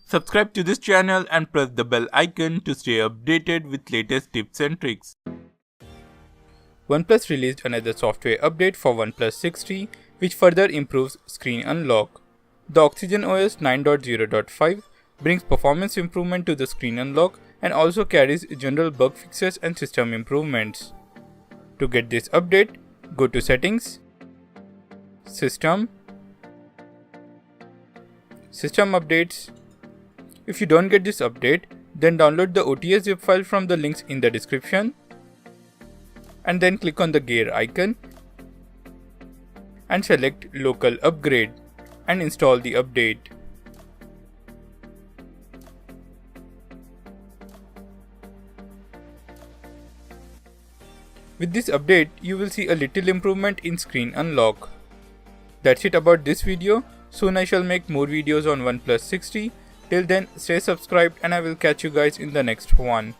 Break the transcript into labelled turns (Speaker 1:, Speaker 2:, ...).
Speaker 1: Subscribe to this channel and press the bell icon to stay updated with latest tips and tricks. OnePlus released another software update for OnePlus 6T, which further improves screen unlock. The OxygenOS 9.0.5 brings performance improvement to the screen unlock and also carries general bug fixes and system improvements. To get this update, go to Settings, System Updates. If you don't get this update, then download the OTA zip file from the links in the description and then click on the gear icon and select Local Upgrade and install the update. With this update, you will see a little improvement in screen unlock. That's it about this video. Soon I shall make more videos on OnePlus 6T. Till then, stay subscribed and I will catch you guys in the next one.